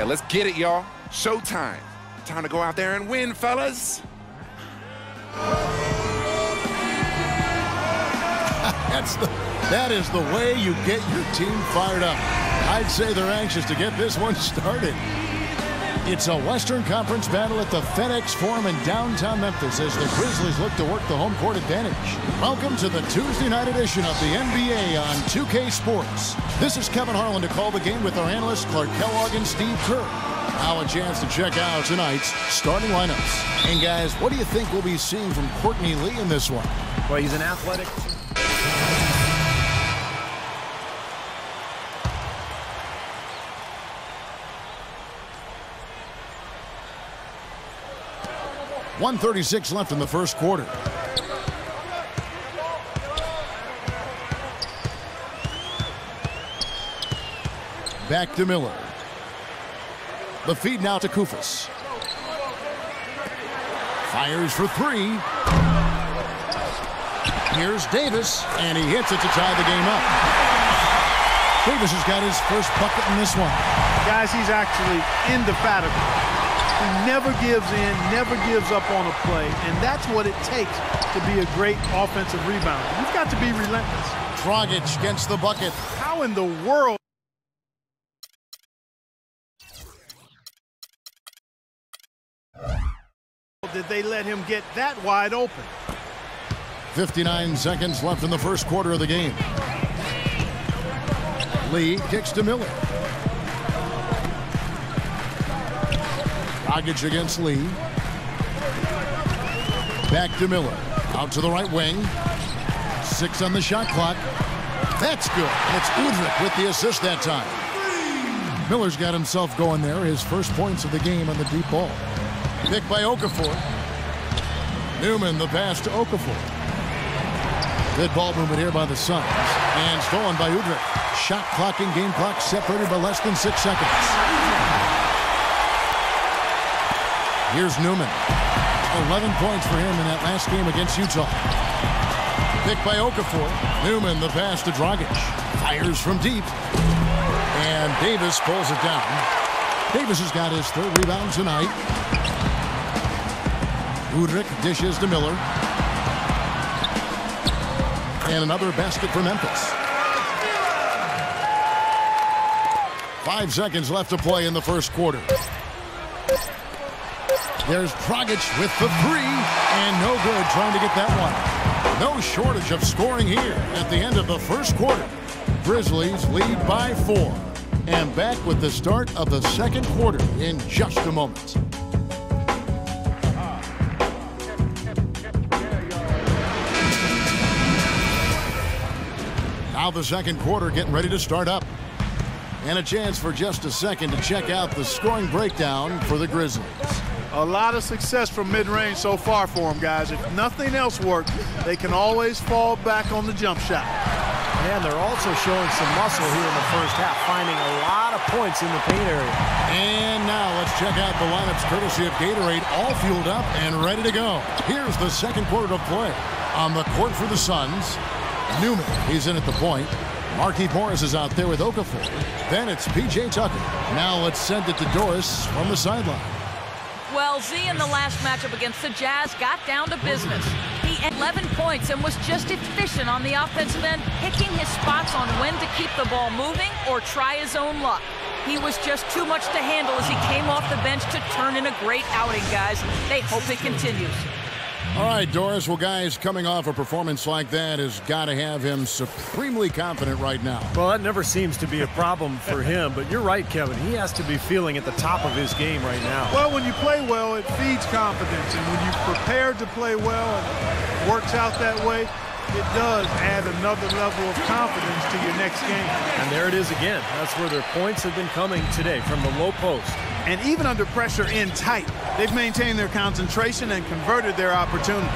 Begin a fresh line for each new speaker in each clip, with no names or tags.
Yeah, let's get it, y'all. Showtime. Time to go out there and win, fellas.
That is the way you get your team fired up. I'd say they're anxious to get this one started. It's a Western Conference battle at the FedEx Forum in downtown Memphis as the Grizzlies look to work the home court advantage. Welcome to the Tuesday night edition of the NBA on 2K Sports. This is Kevin Harlan to call the game with our analysts Clark Kellogg and Steve Kerr. Now a chance to check out tonight's starting lineups. And guys, what do you think we'll be seeing from Courtney Lee in this one?
Well, he's an athletic...
1:36 left in the first quarter. Back to Miller. The feed now to Koufos. Fires for three. Here's Davis, and he hits it to tie the game up. Davis has got his first bucket in this one.
Guys, he's actually indefatigable. He never gives in, never gives up on a play, and that's what it takes to be a great offensive rebounder. You've got to be relentless.
Dragic gets the bucket.
How in the world did they let him get that wide open?
59 seconds left in the first quarter of the game. Lee kicks to Miller. Dragic against Lee. Back to Miller. Out to the right wing. 6 on the shot clock. That's good. It's Udrih with the assist that time. Miller's got himself going there. His first points of the game on the deep ball. Pick by Okafor. Newman the pass to Okafor. Good ball movement here by the Suns. And stolen by Udrih. Shot clock and game clock separated by less than 6 seconds. Here's Newman. 11 points for him in that last game against Utah. Pick by Okafor. Newman the pass to Dragic. Fires from deep. And Davis pulls it down. Davis has got his third rebound tonight. Udrih dishes to Miller. And another basket for Memphis. 5 seconds left to play in the first quarter. There's Dragic with the three, and no good trying to get that one. No shortage of scoring here at the end of the first quarter. Grizzlies lead by 4. And back with the start of the second quarter in just a moment. Now the second quarter getting ready to start up. And a chance for just a second to check out the scoring breakdown for the Grizzlies.
A lot of success from mid-range so far for them, guys. If nothing else works, they can always fall back on the jump shot.
And they're also showing some muscle here in the first half, finding a lot of points in the paint area.
And now let's check out the lineups courtesy of Gatorade, all fueled up and ready to go. Here's the second quarter of play. On the court for the Suns, Newman, he's in at the point. Markieff Morris is out there with Okafor. Then it's P.J. Tucker. Now let's send it to Doris from the sideline.
Well, Z in the last matchup against the Jazz got down to business. He had 11 points and was just efficient on the offensive end, picking his spots on when to keep the ball moving or try his own luck. He was just too much to handle as he came off the bench to turn in a great outing, guys. They hope it continues.
All right, Doris. Well, guys, coming off a performance like that has got to have him supremely confident right now.
Well, that never seems to be a problem for him, but you're right, Kevin. He has to be feeling at the top of his game right now.
Well, when you play well, it feeds confidence, and when you're prepared to play well and it works out that way, it does add another level of confidence to your next game.
And there it is again. That's where their points have been coming today, from the low post.
And even under pressure in tight, they've maintained their concentration and converted their opportunities.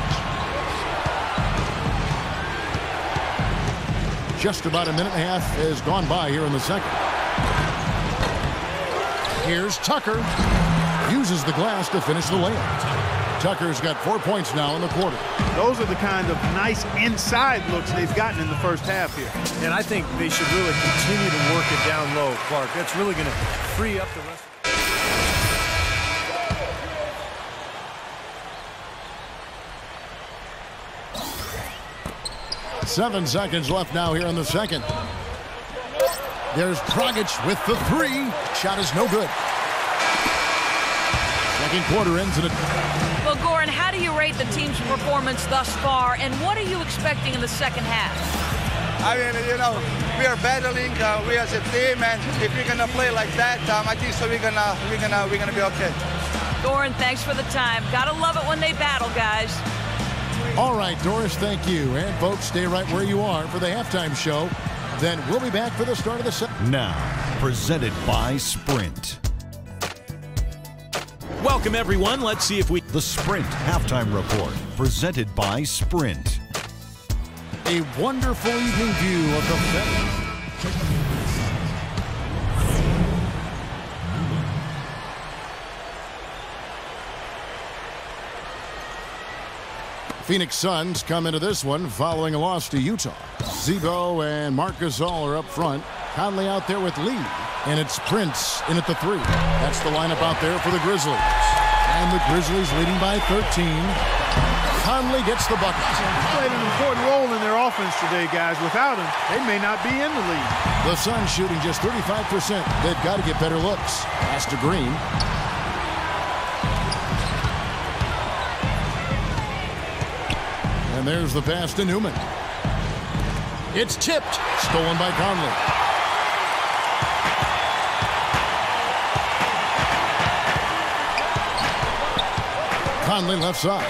Just about a minute and a half has gone by here in the second. Here's Tucker. Uses the glass to finish the layup. Tucker's got 4 points now in the quarter.
Those are the kind of nice inside looks they've gotten in the first half here.
And I think they should really continue to work it down low, Clark. That's really going to free up the rest.
7 seconds left now here in the second. There's Dragic with the three. Shot is no good. Second quarter ends in a...
Well, Goran, how do you rate the team's performance thus far, and what are you expecting in the second half?
I mean, you know, we are battling. We as a team, and if we're gonna play like that, I think so we're gonna be okay.
Goran, thanks for the time. Gotta love it when they battle, guys.
All right, Doris, thank you. And folks, stay right where you are for the halftime show. Then we'll be back for the start of the second.
Now, presented by Sprint.
Welcome, everyone. Let's see if we...
The Sprint Halftime Report, presented by Sprint.
A wonderful evening view of the FedEx. Phoenix Suns come into this one following a loss to Utah. Z-Bo and Marc Gasol are up front. Conley out there with Lee. And it's Prince in at the three. That's the lineup out there for the Grizzlies. And the Grizzlies leading by 13. Conley gets the bucket.
He played an important role in their offense today, guys. Without him, they may not be in the lead.
The Suns shooting just 35%. They've got to get better looks. Pass to Green. And there's the pass to Newman. It's tipped. Stolen by Conley. Conley left side.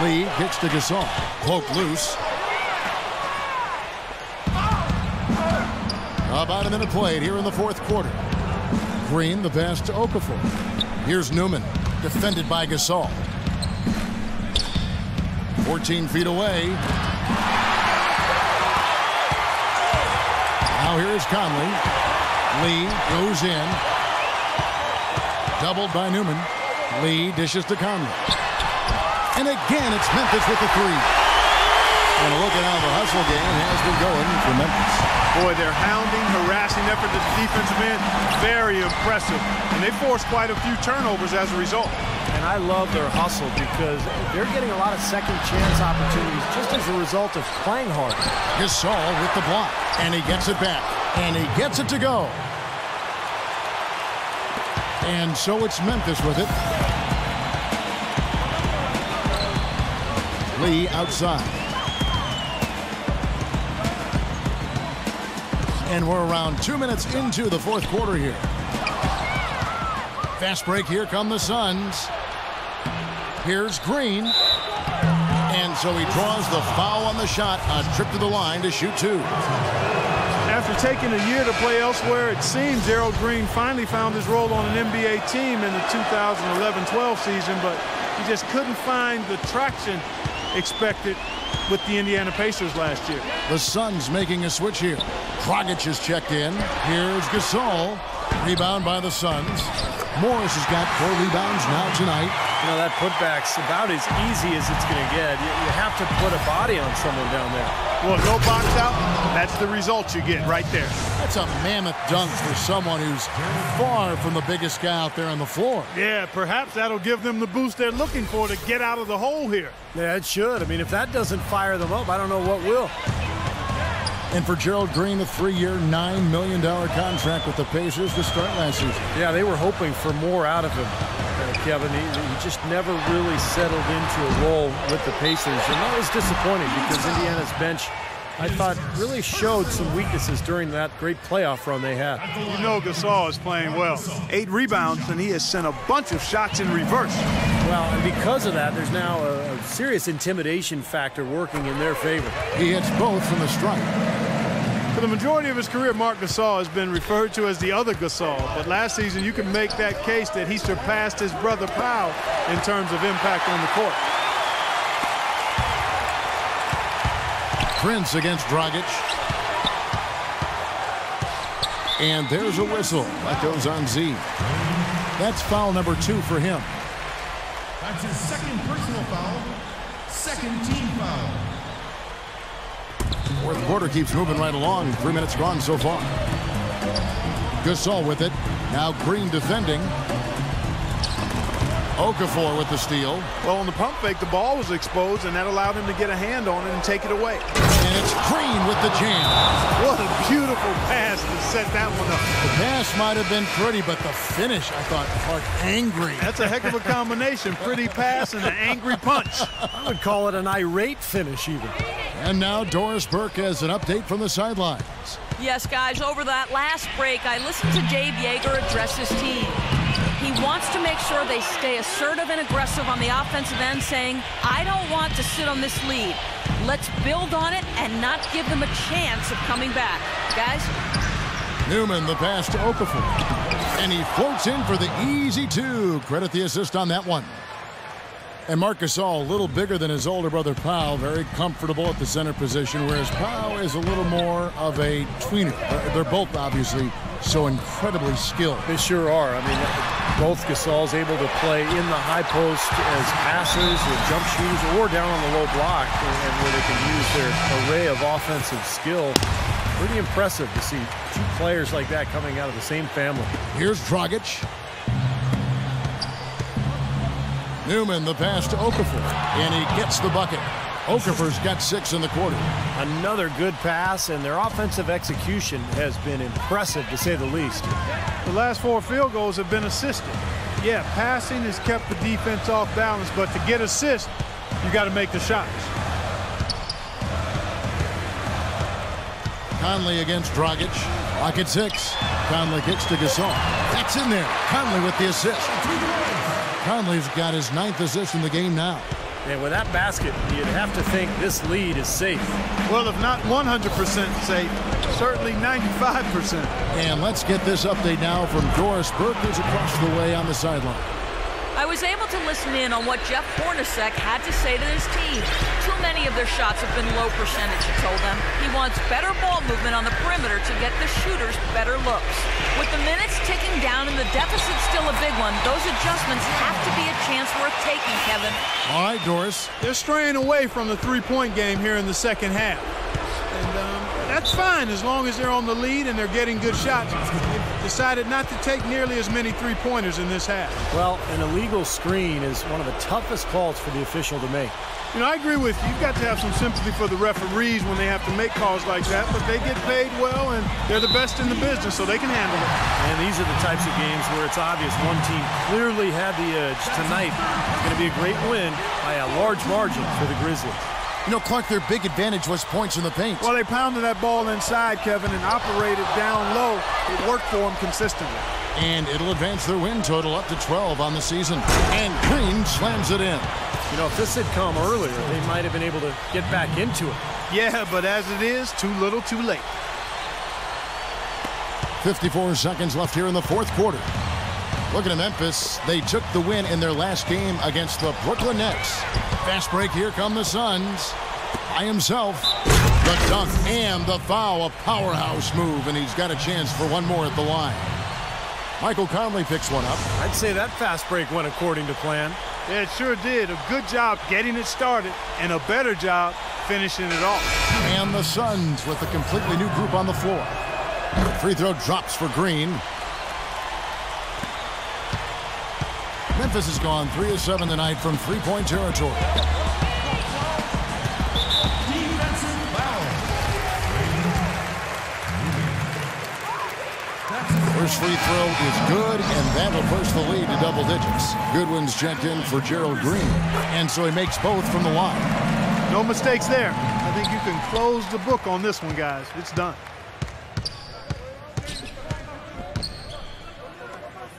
Lee gets to Gasol. Cloak loose. About a minute played here in the fourth quarter. Green, the pass to Okafor. Here's Newman, defended by Gasol. 14 feet away. Now here's Conley. Lee goes in. Doubled by Newman. Lee dishes to Conley. And again, it's Memphis with the three. And look at how the hustle game has been going for Memphis.
Boy, their hounding, harassing effort at the defensive end, very impressive. And they forced quite a few turnovers as a result.
And I love their hustle because they're getting a lot of second chance opportunities just as a result of playing hard.
Gasol with the block. And he gets it back. And he gets it to go. And so it's Memphis with it. Lee outside. And we're around 2 minutes into the fourth quarter here. Fast break. Here come the Suns. Here's Green. And so he draws the foul on the shot. A trip to the line to shoot two.
After taking a year to play elsewhere, it seems Gerald Green finally found his role on an NBA team in the 2011-12 season, but he just couldn't find the traction expected with the Indiana Pacers last year.
The Suns making a switch here. Dragic is checked in. Here's Gasol. Rebound by the Suns. Morris has got 4 rebounds now tonight.
You know, that putback's about as easy as it's going to get. You have to put a body on someone down there.
Well, no box out, that's the result you get right there.
That's a mammoth dunk for someone who's far from the biggest guy out there on the floor.
Yeah, perhaps that'll give them the boost they're looking for to get out of the hole here.
Yeah, it should. I mean, if that doesn't fire them up, I don't know what will.
And for Gerald Green, a 3-year, $9 million contract with the Pacers to start last season.
Yeah, they were hoping for more out of him, Kevin. He just never really settled into a role with the Pacers, and that was disappointing because Indiana's bench, I thought, really showed some weaknesses during that great playoff run they had.
You know Gasol is playing well. 8 rebounds, and he has sent a bunch of shots in reverse.
Well, and because of that, there's now a serious intimidation factor working in their favor.
He hits both from the stripe.
For the majority of his career, Marc Gasol has been referred to as the other Gasol. But last season, you can make that case that he surpassed his brother Pau in terms of impact on the court.
Prince against Dragic. And there's a whistle. That goes on Z. That's foul number 2 for him.
That's his second personal foul, second team foul.
Fourth quarter keeps moving right along. 3 minutes gone so far. Gasol with it. Now Green defending. Okafor with the steal.
Well, on the pump fake, the ball was exposed, and that allowed him to get a hand on it and take it away.
And it's Green with the jam.
What a beautiful pass to set that one up.
The pass might have been pretty, but the finish, I thought, Clark, angry.
That's a heck of a combination. Pretty pass and an angry punch.
I would call it an irate finish even.
And now Doris Burke has an update from the sidelines.
Yes, guys, over that last break, I listened to Dave Yeager address his team. He wants to make sure they stay assertive and aggressive on the offensive end, saying, I don't want to sit on this lead. Let's build on it and not give them a chance of coming back. Guys?
Newman, the pass to Okafor. And he floats in for the easy two. Credit the assist on that one. And Marc Gasol, a little bigger than his older brother Pau, very comfortable at the center position, whereas Pau is a little more of a tweener. They're both obviously so incredibly skilled.
They sure are. I mean, both Gasol's able to play in the high post as passers or jump shooters or down on the low block, and where they can use their array of offensive skill. Pretty impressive to see two players like that coming out of the same family.
Here's Dragic. Newman, the pass to Okafor, and he gets the bucket. Okafor's got 6 in the quarter.
Another good pass, and their offensive execution has been impressive, to say the least.
The last 4 field goals have been assisted. Yeah, passing has kept the defense off balance, but to get assists, you got to make the shots.
Conley against Dragic. Pocket 6. Conley kicks to Gasol. That's in there. Conley with the assist. Conley's got his 9th assist in the game now.
And with that basket, you'd have to think this lead is safe.
Well, if not 100% safe, certainly 95%.
And let's get this update now from Doris Burke, who's across the way on the sideline.
I was able to listen in on what Jeff Hornacek had to say to his team. Too many of their shots have been low percentage, he told them. He wants better ball movement on the perimeter to get the shooters better looks. With the minutes ticking down and the deficit still a big one, those adjustments have to be a chance worth taking, Kevin.
All right, Doris.
They're straying away from the three-point game here in the second half. And that's fine as long as they're on the lead and they're getting good shots. They've decided not to take nearly as many three-pointers in this half.
Well, an illegal screen is one of the toughest calls for the official to make.
You know, I agree with you. You've got to have some sympathy for the referees when they have to make calls like that, but they get paid well, and they're the best in the business, so they can handle it.
And these are the types of games where it's obvious one team clearly had the edge. Tonight is going to be a great win by a large margin for the Grizzlies.
You know, Clark, their big advantage was points in the paint.
Well, they pounded that ball inside, Kevin, and operated down low. It worked for them consistently.
And it'll advance their win total up to 12 on the season. And Green slams it in.
You know, if this had come earlier, they might have been able to get back into it.
Yeah, but as it is, too little, too late.
54 seconds left here in the fourth quarter. Looking at Memphis, they took the win in their last game against the Brooklyn Nets. Fast break, here come the Suns. By himself, the dunk and the foul, a powerhouse move, and he's got a chance for one more at the line. Michael Conley picks one up.
I'd say that fast break went according to plan.
Yeah, it sure did. A good job getting it started and a better job finishing it off.
And the Suns with a completely new group on the floor. Free throw drops for Green. Memphis has gone 3 of 7 tonight from three-point territory. First free throw is good, and that will push the lead to double digits. Goodwin's checked in for Gerald Green, and so he makes both from the line.
No mistakes there. I think you can close the book on this one, guys. It's done.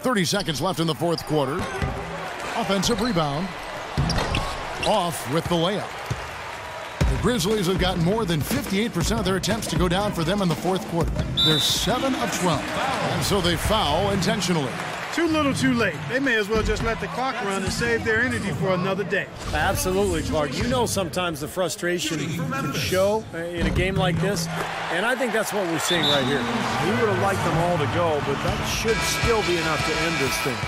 30 seconds left in the fourth quarter. Offensive rebound. Off with the layup. The Grizzlies have gotten more than 58% of their attempts to go down for them in the fourth quarter. They're 7 of 12, and so they foul intentionally.
Too little, too late. They may as well just let the clock run and save their energy for another day.
Absolutely, Clark. You know sometimes the frustration can show in a game like this, and I think that's what we're seeing right here. He would have liked them all to go, but that should still be enough to end this thing.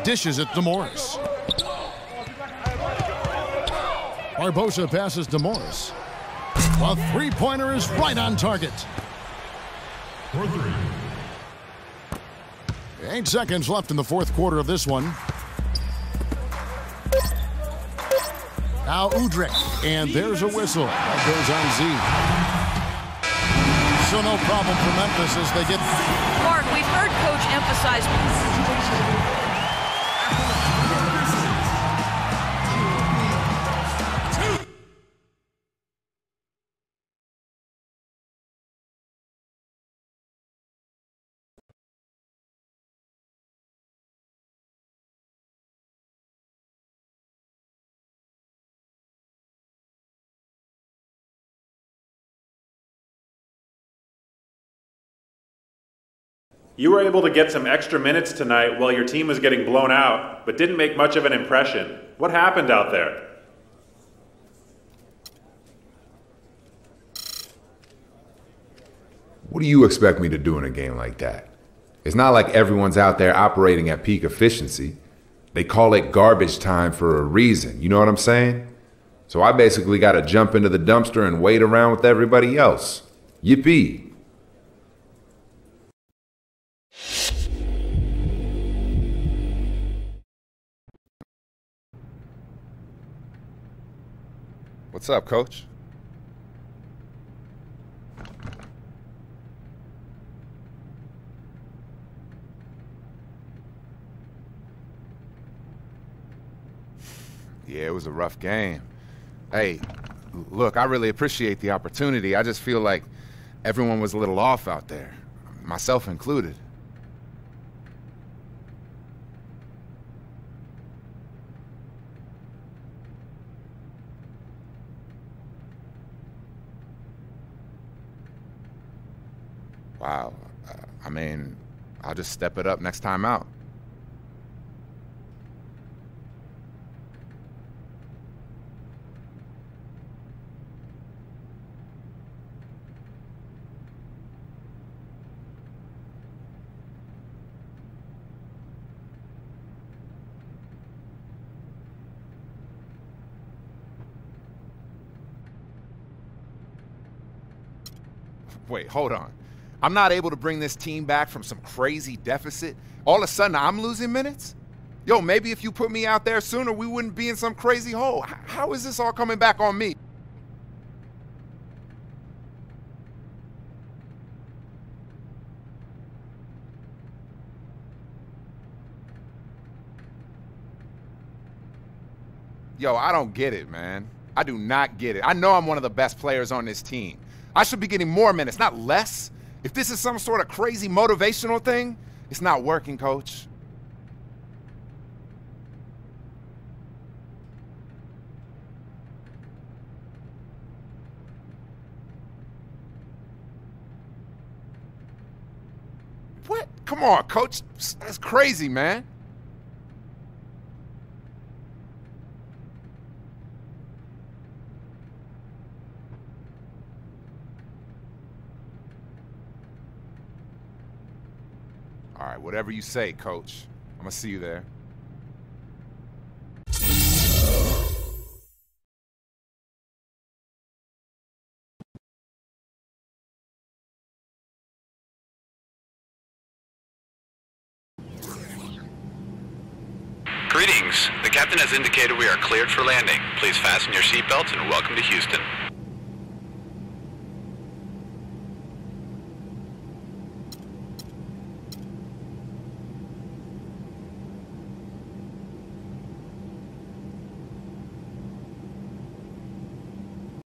Dishes it to Morris. Barbosa passes to Morris. A three-pointer is right on target.
For three.
8 seconds left in the fourth quarter of this one. Now Udrih, and there's a whistle. That goes on Z. So no problem for Memphis as they get...
Mark, we've heard Coach emphasize...
You were able to get some extra minutes tonight while your team was getting blown out, but didn't make much of an impression. What happened out there?
What do you expect me to do in a game like that? It's not like everyone's out there operating at peak efficiency. They call it garbage time for a reason, you know what I'm saying? So I basically got to jump into the dumpster and wait around with everybody else. Yippee! What's up, Coach? Yeah, it was a rough game. Hey, look, I really appreciate the opportunity. I just feel like everyone was a little off out there, myself included. Wow. I mean, I'll just step it up next time out. Wait, hold on. I'm not able to bring this team back from some crazy deficit. All of a sudden, I'm losing minutes? Yo, maybe if you put me out there sooner, we wouldn't be in some crazy hole. How is this all coming back on me? Yo, I don't get it, man. I do not get it. I know I'm one of the best players on this team. I should be getting more minutes, not less. If this is some sort of crazy motivational thing, it's not working, Coach. What? Come on, Coach. That's crazy, man. All right, whatever you say, Coach. I'm gonna see you there.
Greetings. The captain has indicated we are cleared for landing. Please fasten your seatbelts and welcome to Houston.